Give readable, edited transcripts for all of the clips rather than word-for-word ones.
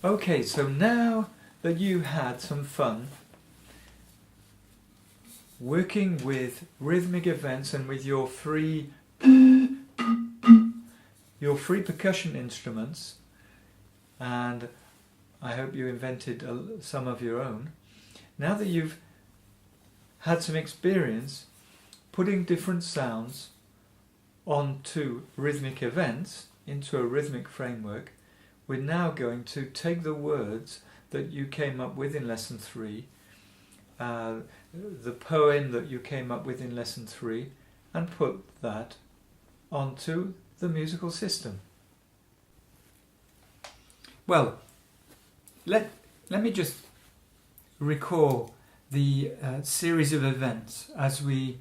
Okay, so now that you had some fun working with rhythmic events and with your free percussion instruments, and I hope you invented some of your own. Now that you've had some experience putting different sounds onto rhythmic events, into a rhythmic framework, we're now going to take the words that you came up with in lesson 3, the poem that you came up with in lesson 3, and put that onto the musical system. Well, let me just recall the series of events as we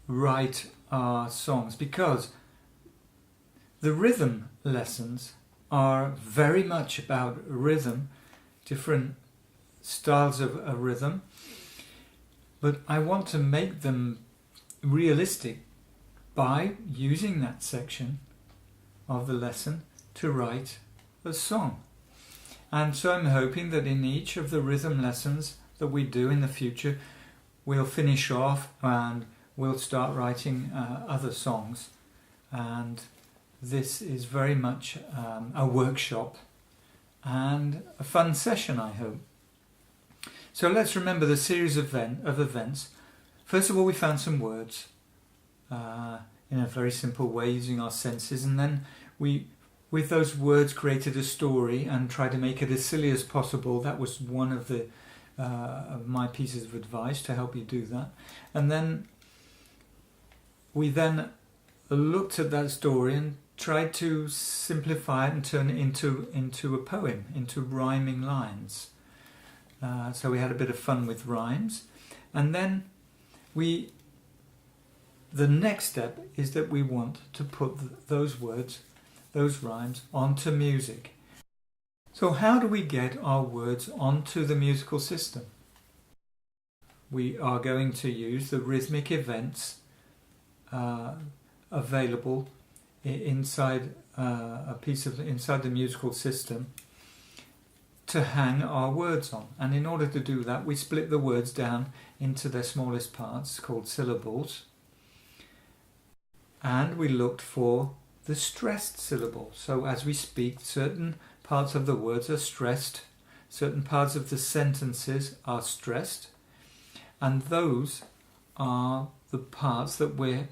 write our songs, because the rhythm lessons are very much about rhythm, different styles of a rhythm, but I want to make them realistic by using that section of the lesson to write a song. And so I'm hoping that in each of the rhythm lessons that we do in the future, we'll finish off and we'll start writing other songs. And this is very much a workshop and a fun session, I hope. So let's remember the series of events. First of all, we found some words in a very simple way using our senses, and then we, with those words, created a story and tried to make it as silly as possible. That was one of my pieces of advice to help you do that. And then we then looked at that story and tried to simplify it and turn it into a poem, into rhyming lines. So we had a bit of fun with rhymes. And then the next step is that we want to put those words, those rhymes, onto music. So how do we get our words onto the musical system? We are going to use the rhythmic events available inside inside the musical system to hang our words on. And in order to do that, we split the words down into their smallest parts called syllables, and we looked for the stressed syllable. So as we speak, certain parts of the words are stressed, certain parts of the sentences are stressed, and those are the parts that we're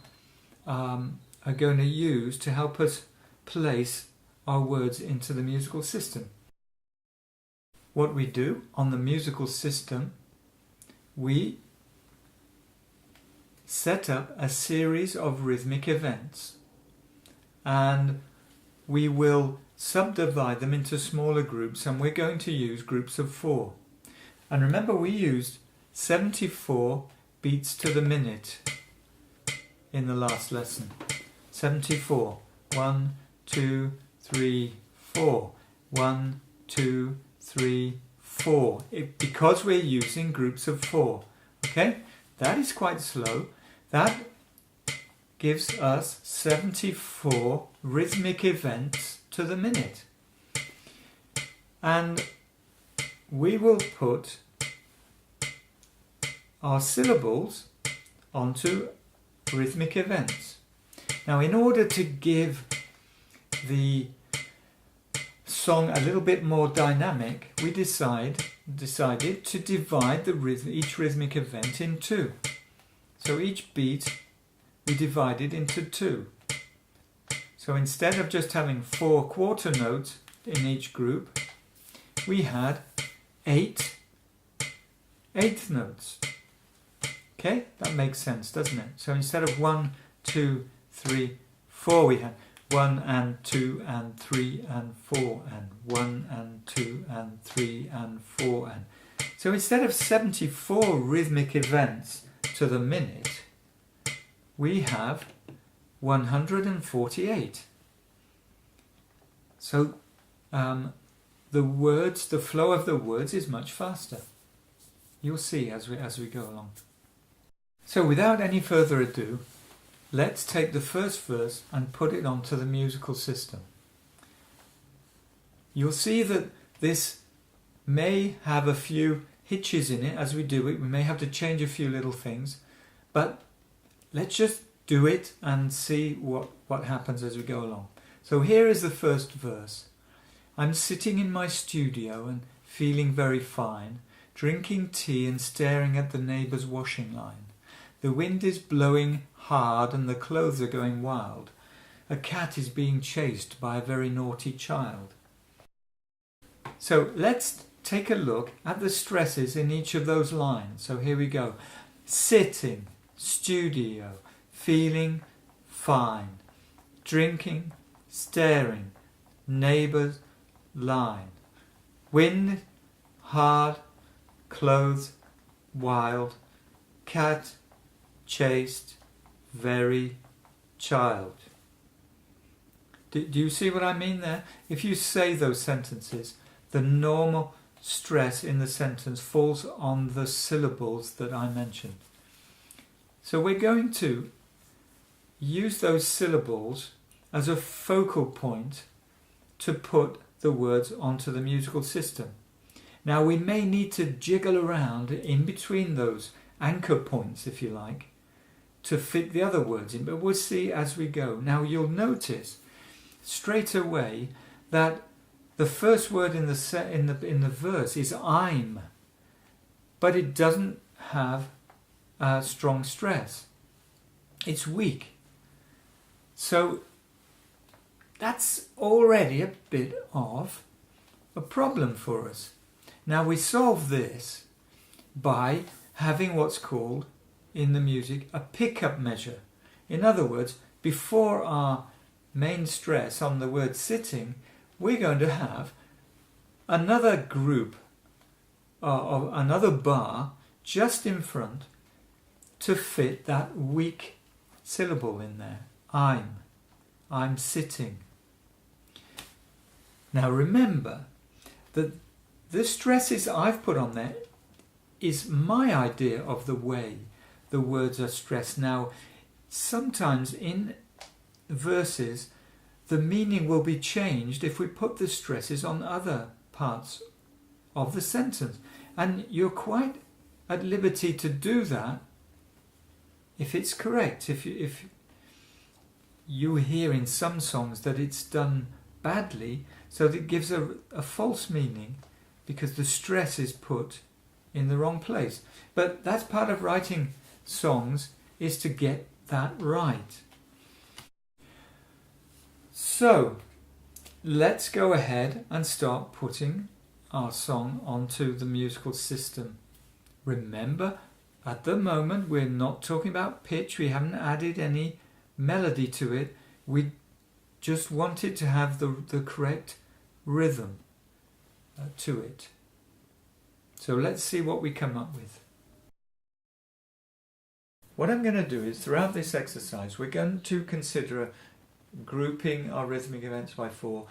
are going to use to help us place our words into the musical system. What we do on the musical system, we set up a series of rhythmic events, and we will subdivide them into smaller groups, and we're going to use groups of 4. And remember, we used 74 beats to the minute in the last lesson. 74. 1, 2, 3, 4. 1, 2, 3, 4. Because we're using groups of 4. Okay? That is quite slow. That gives us 74 rhythmic events to the minute. And we will put our syllables onto rhythmic events. Now, in order to give the song a little bit more dynamic, we decided to divide each rhythmic event in 2. So each beat we divided into 2. So instead of just having 4 quarter notes in each group, we had 8 eighth notes. Okay, that makes sense, doesn't it? So instead of 1, 2, 3, 4, we had 1 and 2 and 3 and 4 and 1 and 2 and 3 and 4 and... So instead of 74 rhythmic events to the minute, we have 148. So the flow of the words is much faster. You'll see as we go along. So without any further ado, let's take the first verse and put it onto the musical system. You'll see that this may have a few hitches in it as we do it. We may have to change a few little things, but let's just do it and see what happens as we go along. So here is the first verse. I'm sitting in my studio and feeling very fine, drinking tea and staring at the neighbour's washing line. The wind is blowing hard and the clothes are going wild. A cat is being chased by a very naughty child. So let's take a look at the stresses in each of those lines. So here we go. Sitting, studio, feeling fine, drinking, staring, neighbour's line. Wind, hard, clothes, wild, cat, chased, very, child. Do you see what I mean there? If you say those sentences, the normal stress in the sentence falls on the syllables that I mentioned. So we're going to use those syllables as a focal point to put the words onto the musical system. Now we may need to jiggle around in between those anchor points, if you like, to fit the other words in, but we'll see as we go. Now you'll notice straight away that the first word in the verse is I'm, but it doesn't have a strong stress. It's weak. So that's already a bit of a problem for us. Now we solve this by having what's called in the music a pickup measure. In other words, before our main stress on the word sitting, we're going to have another group or another bar just in front to fit that weak syllable in there. I'm sitting. Now remember that the stresses I've put on there is my idea of the way the words are stressed. Now sometimes in verses the meaning will be changed if we put the stresses on other parts of the sentence, and you're quite at liberty to do that if it's correct. If you hear in some songs that it's done badly, so that it gives a false meaning because the stress is put in the wrong place. But that's part of writing songs, is to get that right. So let's go ahead and start putting our song onto the musical system. Remember, at the moment we're not talking about pitch, we haven't added any melody to it, we just wanted to have the correct rhythm to it. So let's see what we come up with. What I'm going to do is, throughout this exercise, we're going to consider grouping our rhythmic events by 4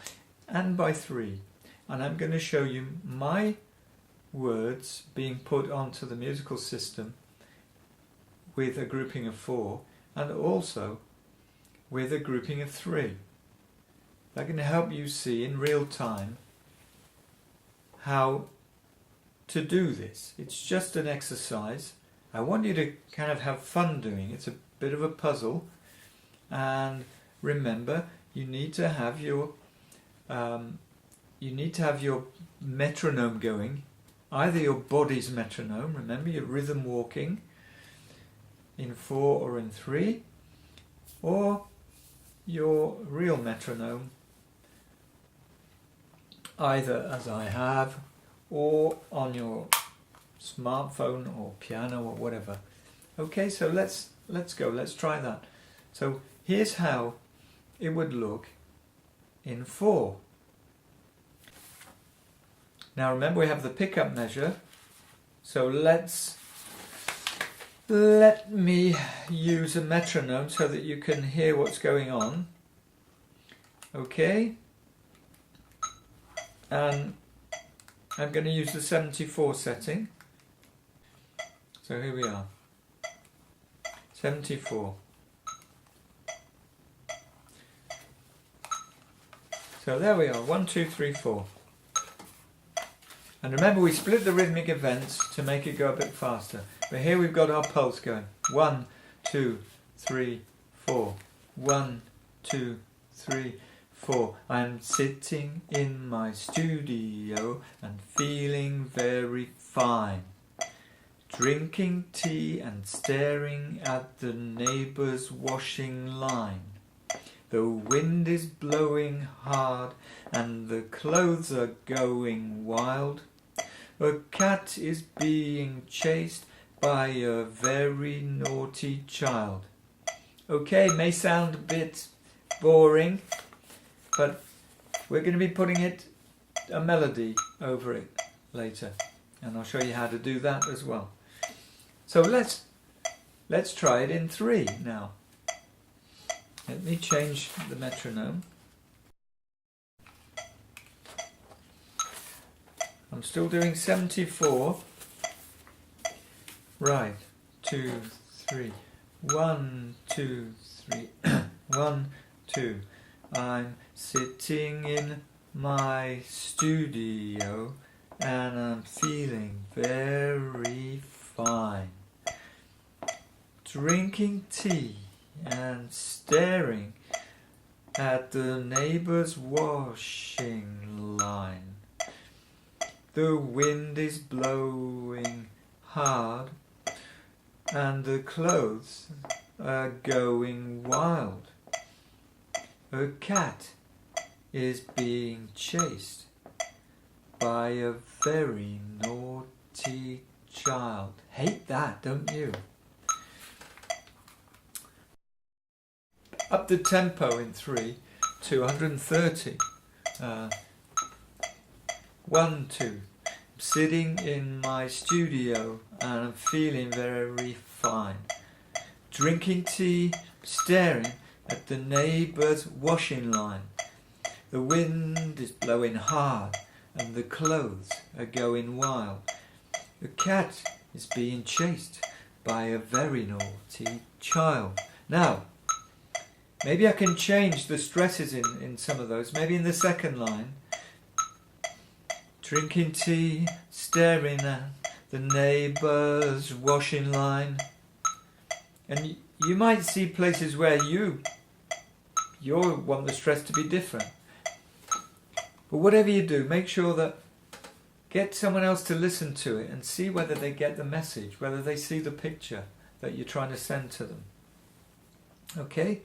and by 3. And I'm going to show you my words being put onto the musical system with a grouping of 4 and also with a grouping of 3. That can help you see in real time how to do this. It's just an exercise. I want you to kind of have fun doing it. It's a bit of a puzzle, and remember, you need to have your metronome going, either your body's metronome, remember your rhythm walking in 4 or in 3, or your real metronome, either as I have or on your smartphone or piano or whatever. Okay, so let's go, let's try that. So here's how it would look in 4. Now remember, we have the pickup measure, so let me use a metronome so that you can hear what's going on. Okay, and I'm going to use the 74 setting. So here we are, 74. So there we are, 1, 2, 3, 4. And remember, we split the rhythmic events to make it go a bit faster. But here we've got our pulse going. 1, 2, 3, 4. 1, 2, 3, 4. I'm sitting in my studio and feeling very fine. Drinking tea and staring at the neighbour's washing line. The wind is blowing hard and the clothes are going wild. A cat is being chased by a very naughty child. Okay, may sound a bit boring, but we're going to be putting a melody over it later, and I'll show you how to do that as well. So let's try it in 3 now. Let me change the metronome. I'm still doing 74. Right, 2, 3. 1, 2, 3. 1, 2. I'm sitting in my studio and I'm feeling very fine. Drinking tea and staring at the neighbour's washing line. The wind is blowing hard and the clothes are going wild. A cat is being chased by a very naughty child. Hate that, don't you? Up the tempo in 3 to 130. 1, 2. I'm sitting in my studio and I'm feeling very fine. Drinking tea, staring at the neighbour's washing line. The wind is blowing hard and the clothes are going wild. The cat is being chased by a very naughty child. Now, maybe I can change the stresses in some of those. Maybe in the second line. Drinking tea, staring at the neighbour's washing line. And you might see places where you want the stress to be different. But whatever you do, make sure that get someone else to listen to it and see whether they get the message, whether they see the picture that you're trying to send to them. Okay?